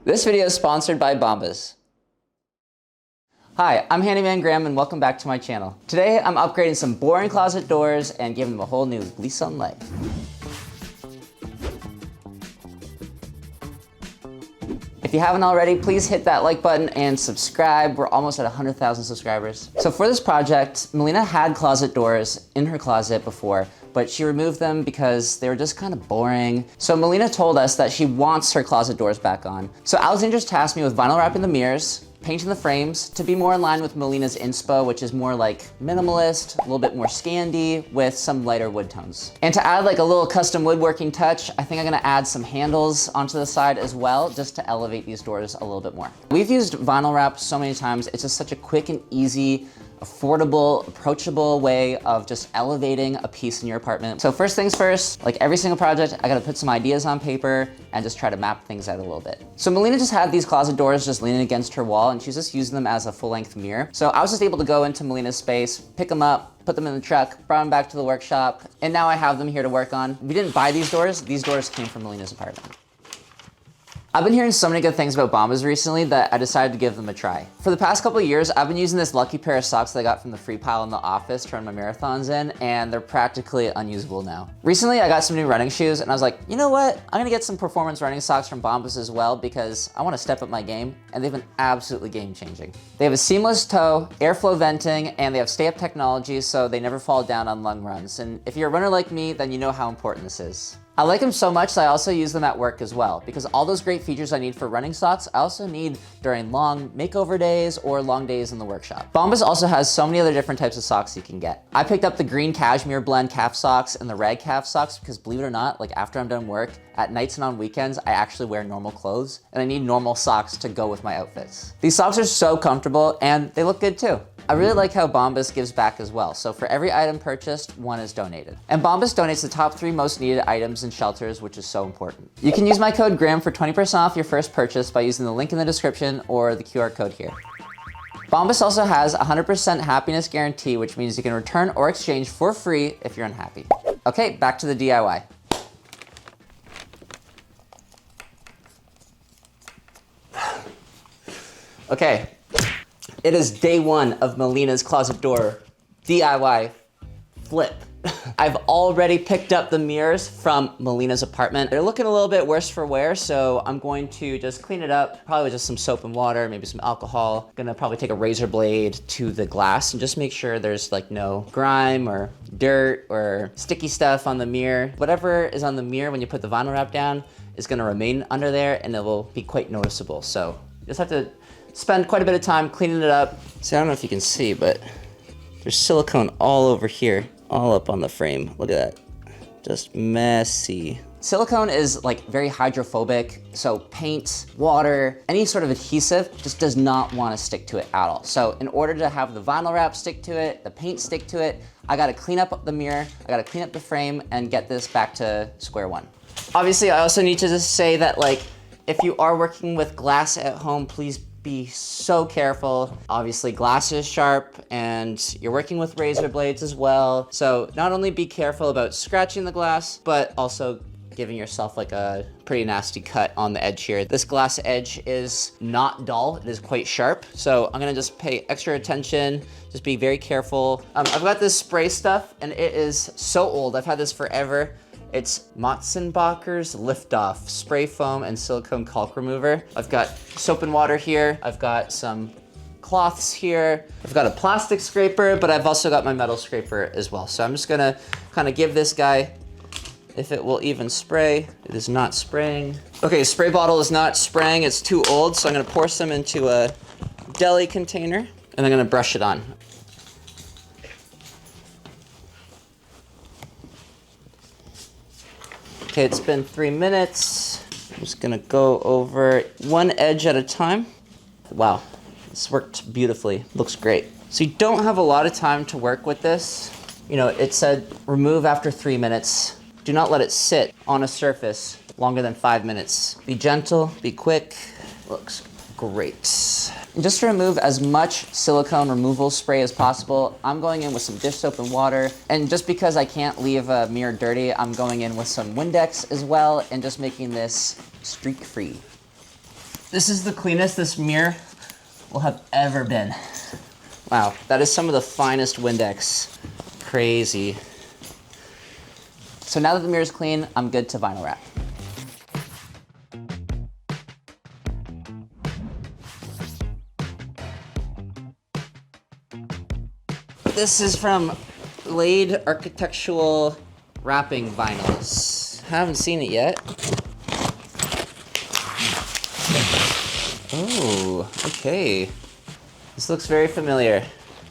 This video is sponsored by Bombas. Hi, I'm Handyman Graham and welcome back to my channel. Today I'm upgrading some boring closet doors and giving them a whole new lease on life. If you haven't already, please hit that like button and subscribe. We're almost at 100,000 subscribers. So for this project, Melina had closet doors in her closet before, but she removed them because they were just kind of boring. So Melina told us that she wants her closet doors back on. So Alexandra's tasked me with vinyl wrapping the mirrors, painting the frames to be more in line with Melina's inspo, which is more like minimalist, a little bit more Scandi with some lighter wood tones. And to add like a little custom woodworking touch, I think I'm gonna add some handles onto the side as well, just to elevate these doors a little bit more. We've used vinyl wrap so many times. It's just such a quick and easy, affordable, approachable way of just elevating a piece in your apartment. So first things first, like every single project, I gotta put some ideas on paper and just try to map things out a little bit. So Melina just had these closet doors just leaning against her wall and she's just using them as a full-length mirror. So I was just able to go into Melina's space, pick them up, put them in the truck, brought them back to the workshop, and now I have them here to work on. We didn't buy these doors came from Melina's apartment. I've been hearing so many good things about Bombas recently that I decided to give them a try. For the past couple of years, I've been using this lucky pair of socks that I got from the free pile in the office to run my marathons in, and they're practically unusable now. Recently, I got some new running shoes, and I was like, you know what? I'm gonna get some performance running socks from Bombas as well because I wanna step up my game, and they've been absolutely game-changing. They have a seamless toe, airflow venting, and they have stay-up technology so they never fall down on long runs. And if you're a runner like me, then you know how important this is. I like them so much that I also use them at work as well, because all those great features I need for running socks, I also need during long makeover days or long days in the workshop. Bombas also has so many other different types of socks you can get. I picked up the green cashmere blend calf socks and the red calf socks because believe it or not, like after I'm done work, at nights and on weekends, I actually wear normal clothes and I need normal socks to go with my outfits. These socks are so comfortable and they look good too. I really like how Bombas gives back as well. So for every item purchased, one is donated. And Bombas donates the top 3 most needed items in shelters, which is so important. You can use my code GRAHAM for 20% off your first purchase by using the link in the description or the QR code here. Bombas also has a 100% happiness guarantee, which means you can return or exchange for free if you're unhappy. Okay, back to the DIY. Okay. It is day 1 of Melina's closet door DIY flip. I've already picked up the mirrors from Melina's apartment. They're looking a little bit worse for wear, so I'm going to just clean it up, probably with just some soap and water, maybe some alcohol. Gonna probably take a razor blade to the glass and just make sure there's like no grime or dirt or sticky stuff on the mirror. Whatever is on the mirror when you put the vinyl wrap down is gonna remain under there and it will be quite noticeable. So you just have to spend quite a bit of time cleaning it up. See, I don't know if you can see, but there's silicone all over here, all up on the frame. Look at that, just messy. Silicone is like very hydrophobic, so paint, water, any sort of adhesive just does not want to stick to it at all. So in order to have the vinyl wrap stick to it, the paint stick to it, I gotta clean up the mirror, I gotta clean up the frame and get this back to square one. Obviously, I also need to just say that like, if you are working with glass at home, please be so careful. Obviously glass is sharp and you're working with razor blades as well. So not only be careful about scratching the glass, but also giving yourself like a pretty nasty cut on the edge here. This glass edge is not dull, it is quite sharp. So I'm gonna just pay extra attention, just be very careful. I've got this spray stuff and it is so old. I've had this forever. It's Motsenbacher's Liftoff Spray Foam and Silicone Caulk Remover. I've got soap and water here. I've got some cloths here. I've got a plastic scraper, but I've also got my metal scraper as well. So I'm just gonna kind of give this guy, if it will even spray. It is not spraying. Okay, spray bottle is not spraying. It's too old, so I'm gonna pour some into a deli container and I'm gonna brush it on. Okay, it's been 3 minutes. I'm just gonna go over one edge at a time. Wow, this worked beautifully. Looks great. So you don't have a lot of time to work with this. You know, it said remove after 3 minutes. Do not let it sit on a surface longer than 5 minutes. Be gentle, be quick. Looks great. And just to remove as much silicone removal spray as possible, I'm going in with some dish soap and water. And just because I can't leave a mirror dirty, I'm going in with some Windex as well and just making this streak-free. This is the cleanest this mirror will have ever been. Wow, that is some of the finest Windex. Crazy. So now that the mirror's clean, I'm good to vinyl wrap. This is from Laid Architectural Wrapping Vinyls. Haven't seen it yet. Oh, okay. This looks very familiar.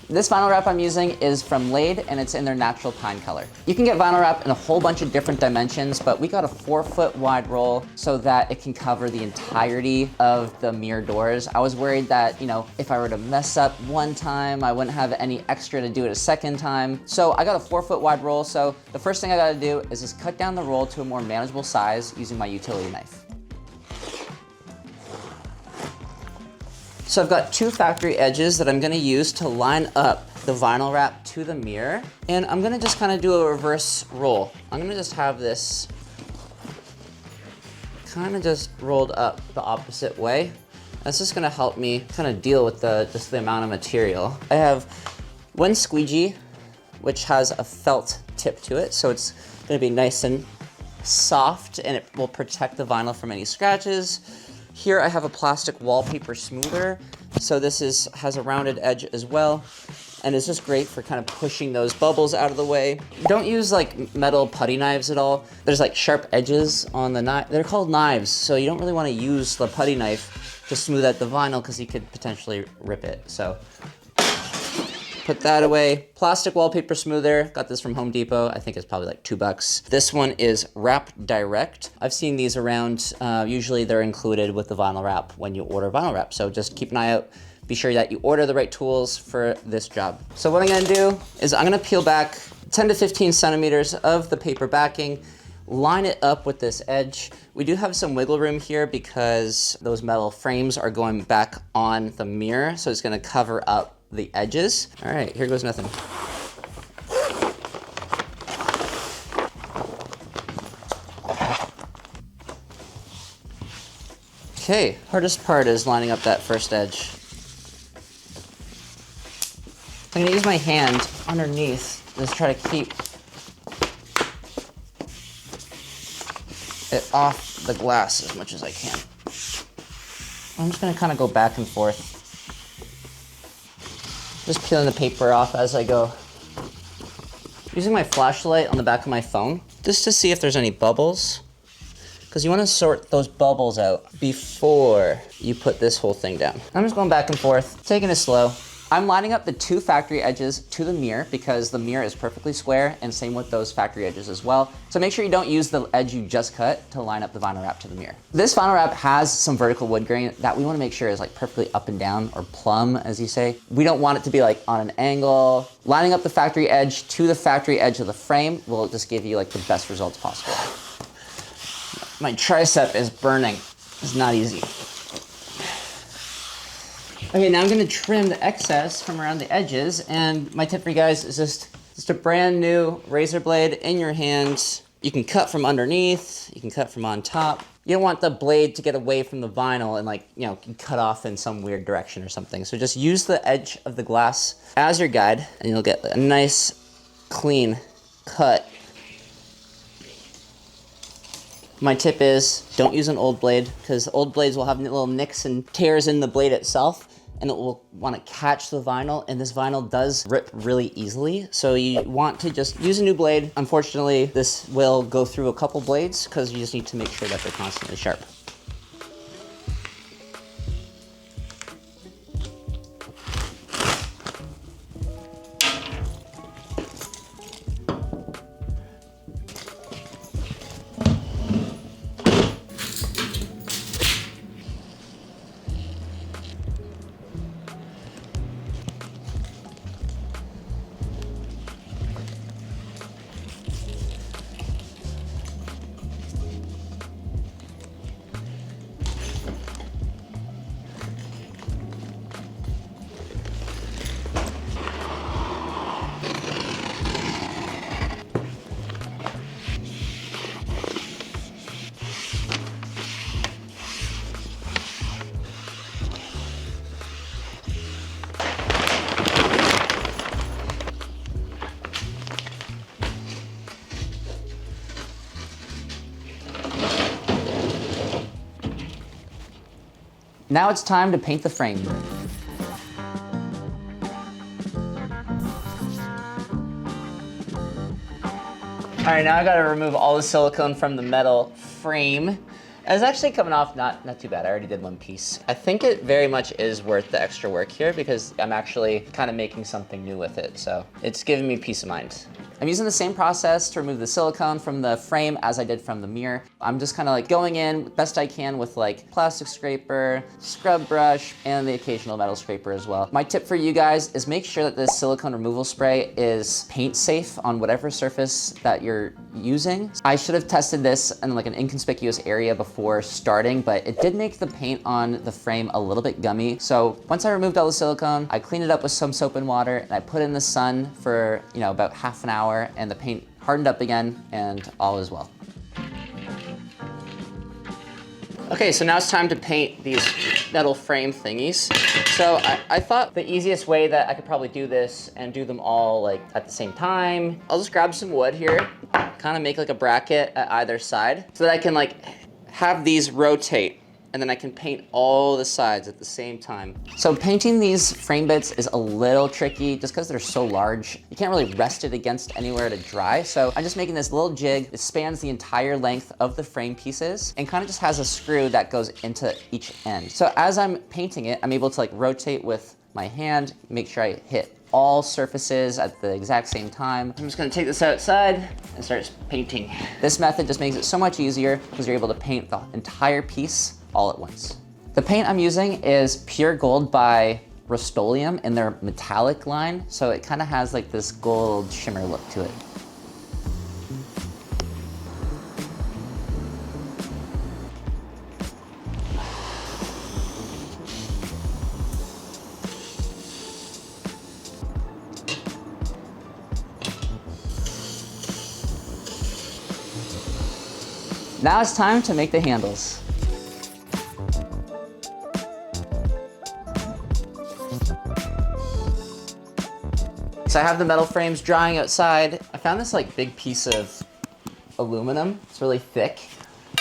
This vinyl wrap I'm using is from Laid, and it's in their natural pine color. You can get vinyl wrap in a whole bunch of different dimensions, but we got a 4-foot wide roll so that it can cover the entirety of the mirror doors. I was worried that, you know, if I were to mess up one time, I wouldn't have any extra to do it a second time. So I got a 4-foot wide roll, so the first thing I gotta do is just cut down the roll to a more manageable size using my utility knife. So I've got 2 factory edges that I'm gonna use to line up the vinyl wrap to the mirror. And I'm gonna just kind of do a reverse roll. I'm gonna just have this kind of just rolled up the opposite way. That's just gonna help me kind of deal with just the amount of material. I have one squeegee, which has a felt tip to it. So it's gonna be nice and soft, and it will protect the vinyl from any scratches. Here I have a plastic wallpaper smoother. So this has a rounded edge as well. And it's just great for kind of pushing those bubbles out of the way. Don't use like metal putty knives at all. There's like sharp edges on the knife. They're called knives, so you don't really want to use the putty knife to smooth out the vinyl because you could potentially rip it. So put that away. Plastic wallpaper smoother, got this from Home Depot. I think it's probably like $2. This one is Wrap Direct. I've seen these around. Usually they're included with the vinyl wrap when you order vinyl wrap. So just keep an eye out. Be sure that you order the right tools for this job. So what I'm gonna do is I'm gonna peel back 10 to 15 centimeters of the paper backing, line it up with this edge. We do have some wiggle room here because those metal frames are going back on the mirror, so it's gonna cover up the edges. All right, here goes nothing. Okay, hardest part is lining up that first edge. I'm gonna use my hand underneath, just try to keep it off the glass as much as I can. I'm just gonna kind of go back and forth. Just peeling the paper off as I go. Using my flashlight on the back of my phone, just to see if there's any bubbles. Because you want to sort those bubbles out before you put this whole thing down. I'm just going back and forth, taking it slow. I'm lining up the 2 factory edges to the mirror because the mirror is perfectly square, and same with those factory edges as well. So make sure you don't use the edge you just cut to line up the vinyl wrap to the mirror. This vinyl wrap has some vertical wood grain that we want to make sure is like perfectly up and down, or plumb as you say. We don't want it to be like on an angle. Lining up the factory edge to the factory edge of the frame will just give you like the best results possible. My tricep is burning. It's not easy. Okay, now I'm gonna trim the excess from around the edges, and my tip for you guys is just a brand new razor blade in your hand. You can cut from underneath, you can cut from on top. You don't want the blade to get away from the vinyl and like, you know, cut off in some weird direction or something. So just use the edge of the glass as your guide, and you'll get a nice, clean cut. My tip is don't use an old blade, because old blades will have little nicks and tears in the blade itself, and it will want to catch the vinyl, and this vinyl does rip really easily. So you want to just use a new blade. Unfortunately, this will go through a couple blades because you just need to make sure that they're constantly sharp. Now it's time to paint the frame. All right, now I gotta remove all the silicone from the metal frame. It's actually coming off not too bad. I already did one piece. I think it very much is worth the extra work here because I'm actually kind of making something new with it. So it's giving me peace of mind. I'm using the same process to remove the silicone from the frame as I did from the mirror. I'm just kind of like going in best I can with like plastic scraper, scrub brush, and the occasional metal scraper as well. My tip for you guys is make sure that this silicone removal spray is paint safe on whatever surface that you're using. I should have tested this in like an inconspicuous area before starting, but it did make the paint on the frame a little bit gummy. So once I removed all the silicone, I cleaned it up with some soap and water, and I put it in the sun for, you know, about half an hour, and the paint hardened up again, and all is well. Okay, so now it's time to paint these metal frame thingies. So I thought the easiest way that I could probably do this and do them all like at the same time, I'll just grab some wood here, kind of make like a bracket at either side so that I can like have these rotate, and then I can paint all the sides at the same time. So painting these frame bits is a little tricky just because they're so large. You can't really rest it against anywhere to dry. So I'm just making this little jig that spans the entire length of the frame pieces and kind of just has a screw that goes into each end. So as I'm painting it, I'm able to like rotate with my hand, make sure I hit all surfaces at the exact same time. I'm just gonna take this outside and start painting. This method just makes it so much easier because you're able to paint the entire piece all at once. The paint I'm using is Pure Gold by Rust-Oleum in their metallic line, so it kind of has like this gold shimmer look to it. Now it's time to make the handles. So I have the metal frames drying outside. I found this like big piece of aluminum. It's really thick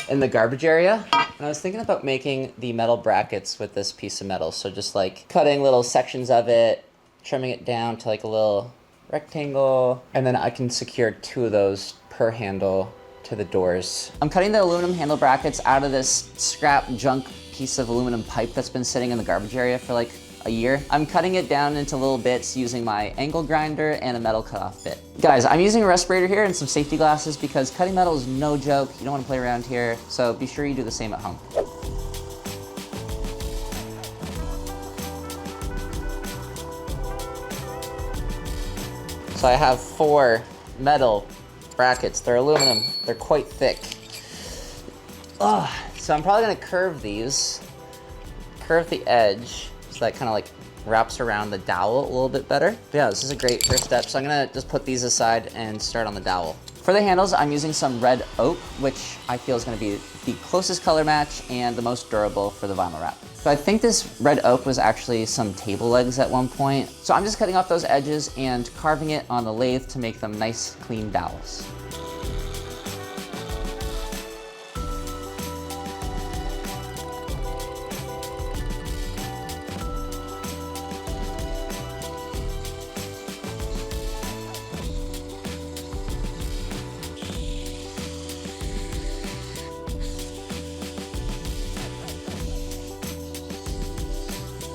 in the garbage area. And I was thinking about making the metal brackets with this piece of metal. So just like cutting little sections of it, trimming it down to like a little rectangle, and then I can secure 2 of those per handle to the doors. I'm cutting the aluminum handle brackets out of this scrap junk piece of aluminum pipe that's been sitting in the garbage area for like a year. I'm cutting it down into little bits using my angle grinder and a metal cutoff bit. Guys, I'm using a respirator here and some safety glasses because cutting metal is no joke. You don't want to play around here, so be sure you do the same at home. So I have 4 metal brackets. They're aluminum. They're quite thick. So I'm probably gonna curve these, curve the edge, so that kind of like wraps around the dowel a little bit better. But yeah, this is a great first step. So I'm gonna just put these aside and start on the dowel. For the handles, I'm using some red oak, which I feel is gonna be the closest color match and the most durable for the vinyl wrap. So I think this red oak was actually some table legs at one point. So I'm just cutting off those edges and carving it on the lathe to make them nice, clean dowels.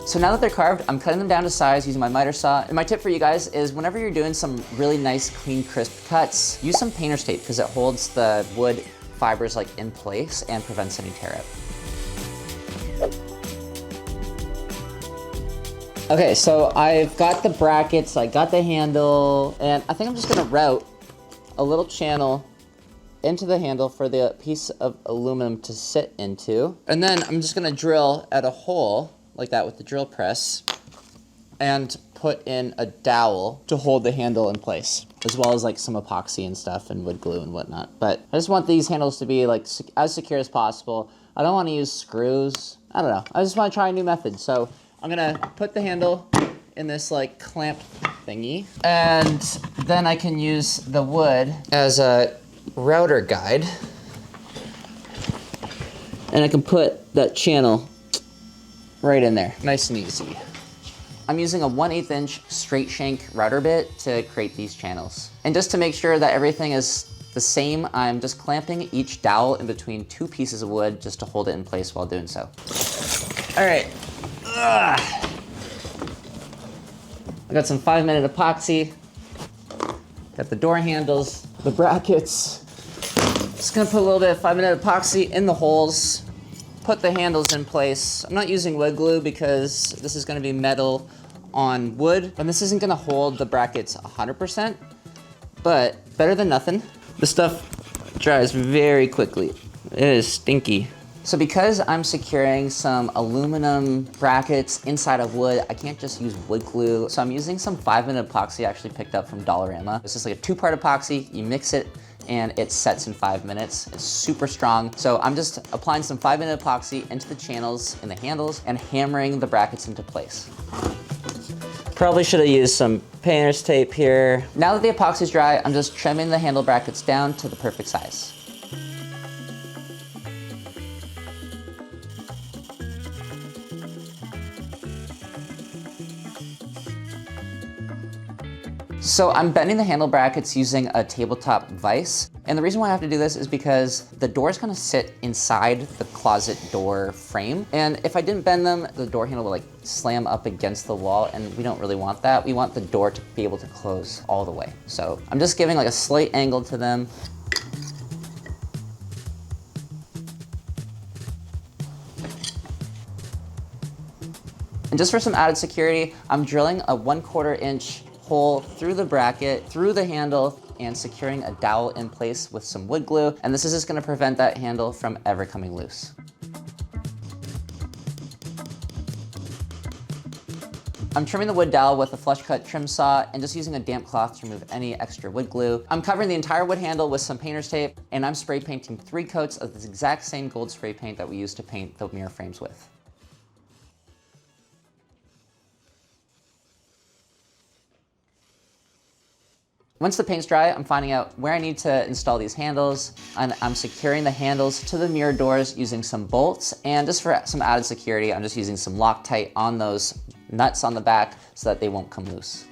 So now that they're carved, I'm cutting them down to size using my miter saw. And my tip for you guys is whenever you're doing some really nice, clean, crisp cuts, use some painter's tape because it holds the wood fibers like in place and prevents any tear out. Okay, so I've got the brackets, I got the handle, and I think I'm just gonna route a little channel into the handle for the piece of aluminum to sit into. And then I'm just gonna drill at a hole like that with the drill press and put in a dowel to hold the handle in place, as well as like some epoxy and stuff and wood glue and whatnot. But I just want these handles to be like as secure as possible. I don't want to use screws. I don't know. I just want to try a new method. So I'm gonna put the handle in this like clamp thingy, and then I can use the wood as a router guide, and I can put that channel right in there, nice and easy. I'm using a 1/8 inch straight shank router bit to create these channels. And just to make sure that everything is the same, I'm just clamping each dowel in between 2 pieces of wood just to hold it in place while doing so. All right. Ugh. I got some 5-minute epoxy. Got the door handles, the brackets. Just gonna put a little bit of 5-minute epoxy in the holes, put the handles in place. I'm not using wood glue because this is gonna be metal on wood, and this isn't gonna hold the brackets 100%, but better than nothing. This stuff dries very quickly. It is stinky. So because I'm securing some aluminum brackets inside of wood, I can't just use wood glue. So I'm using some 5-minute epoxy I actually picked up from Dollarama. It's just like a 2-part epoxy, you mix it, and it sets in 5 minutes. It's super strong. So I'm just applying some 5-minute epoxy into the channels in the handles and hammering the brackets into place. Probably should have used some painter's tape here. Now that the epoxy's dry, I'm just trimming the handle brackets down to the perfect size. So I'm bending the handle brackets using a tabletop vise. And the reason why I have to do this is because the door is gonna sit inside the closet door frame. And if I didn't bend them, the door handle will like slam up against the wall, and we don't really want that. We want the door to be able to close all the way. So I'm just giving like a slight angle to them. And just for some added security, I'm drilling a 1/4 inch hole through the bracket, through the handle, and securing a dowel in place with some wood glue. And this is just gonna prevent that handle from ever coming loose. I'm trimming the wood dowel with a flush cut trim saw and just using a damp cloth to remove any extra wood glue. I'm covering the entire wood handle with some painter's tape, and I'm spray painting 3 coats of this exact same gold spray paint that we used to paint the mirror frames with. Once the paint's dry, I'm finding out where I need to install these handles, and I'm securing the handles to the mirror doors using some bolts, and just for some added security, I'm just using some Loctite on those nuts on the back so that they won't come loose.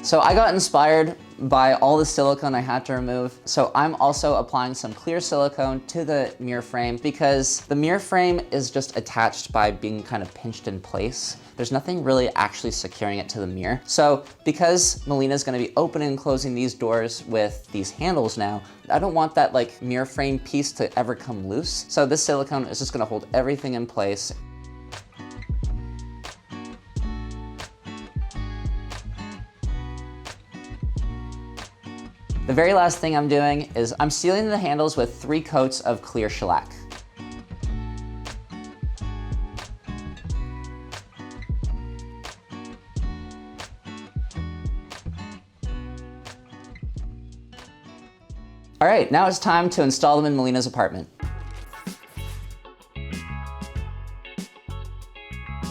So I got inspired by all the silicone I had to remove. So I'm also applying some clear silicone to the mirror frame because the mirror frame is just attached by being kind of pinched in place. There's nothing really actually securing it to the mirror. So because Melina's gonna be opening and closing these doors with these handles now, I don't want that like mirror frame piece to ever come loose. So this silicone is just gonna hold everything in place. The very last thing I'm doing is I'm sealing the handles with 3 coats of clear shellac. All right, now it's time to install them in Melina's apartment.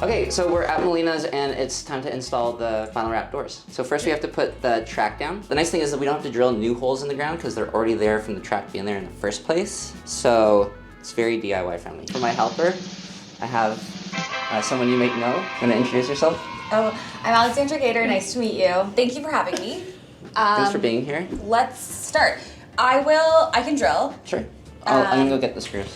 Okay, so we're at Melina's and it's time to install the final wrap doors. So first we have to put the track down. The nice thing is that we don't have to drill new holes in the ground because they're already there from the track being there in the first place. So it's very DIY friendly. For my helper, I have someone you might know. Want to introduce yourself? Oh, I'm Alexandra Gator. Nice to meet you. Thank you for having me. Thanks for being here. Let's start. I can drill. Sure. I'm gonna go get the screws.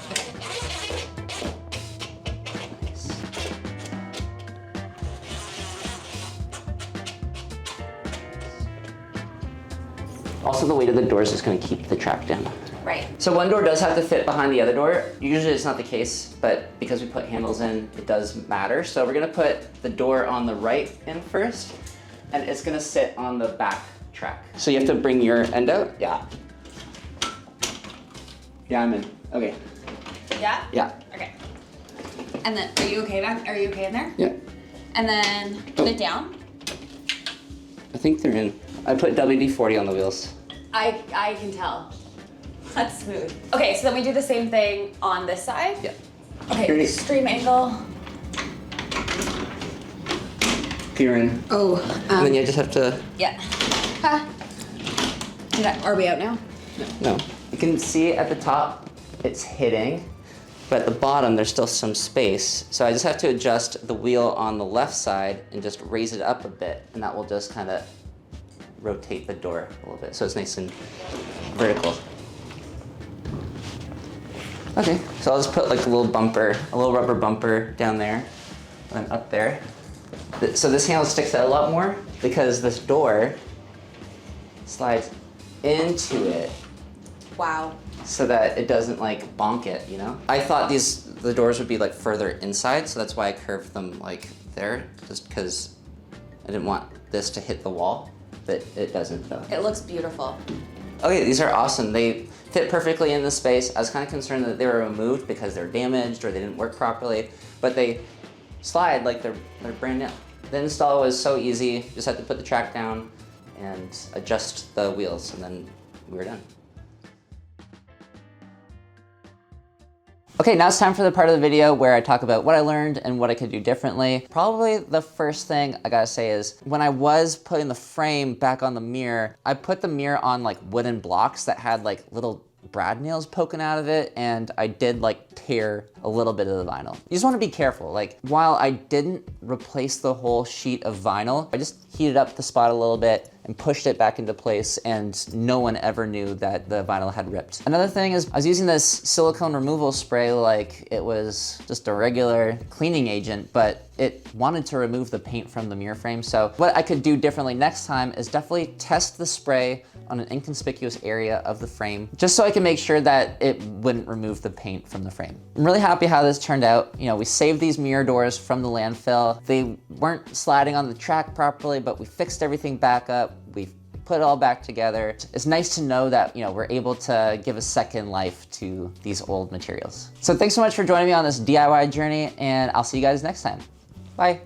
Also, the weight of the doors is going to keep the track down. Right. So one door does have to fit behind the other door. Usually it's not the case, but because we put handles in, it does matter. So we're going to put the door on the right in first, and it's going to sit on the back track. So you have to bring your end out? Yeah. Yeah, I'm in. Okay. Yeah? Yeah. Okay. And then, are you okay in there? Yeah. And then put it down. I think they're in. I put WD-40 on the wheels. I can tell. That's smooth. Okay, so then we do the same thing on this side? Yeah. Okay, extreme angle. You're in. Oh. And then you just have to... Yeah. Huh. Are we out now? No. You can see at the top, it's hitting, but at the bottom, there's still some space. So I just have to adjust the wheel on the left side and just raise it up a bit, and that will just kind of rotate the door a little bit so it's nice and vertical. Okay, so I'll just put like a little bumper, a little rubber bumper down there and up there. So this handle sticks out a lot more because this door slides into it. Wow. So that it doesn't like bonk it, you know? I thought the doors would be like further inside, so that's why I curved them like there, just because I didn't want this to hit the wall, but it doesn't though. It looks beautiful. Okay, these are awesome. They fit perfectly in the space. I was kind of concerned that they were removed because they're damaged or they didn't work properly, but they slide like they're brand new. The install was so easy. Just had to put the track down and adjust the wheels, and then we were done. Okay, now it's time for the part of the video where I talk about what I learned and what I could do differently. Probably the first thing I gotta say is when I was putting the frame back on the mirror, I put the mirror on like wooden blocks that had like little brad nails poking out of it, and I did like tear a little bit of the vinyl. You just want to be careful. Like, while I didn't replace the whole sheet of vinyl, I just heated up the spot a little bit and pushed it back into place, and no one ever knew that the vinyl had ripped. Another thing is I was using this silicone removal spray like it was just a regular cleaning agent, but it wanted to remove the paint from the mirror frame. So what I could do differently next time is definitely test the spray on an inconspicuous area of the frame, just so I can make sure that it wouldn't remove the paint from the frame. I'm really happy how this turned out. You know, we saved these mirror doors from the landfill. They weren't sliding on the track properly, but we fixed everything back up. We put it all back together. It's nice to know that, you know, we're able to give a second life to these old materials. So thanks so much for joining me on this DIY journey, and I'll see you guys next time. Bye.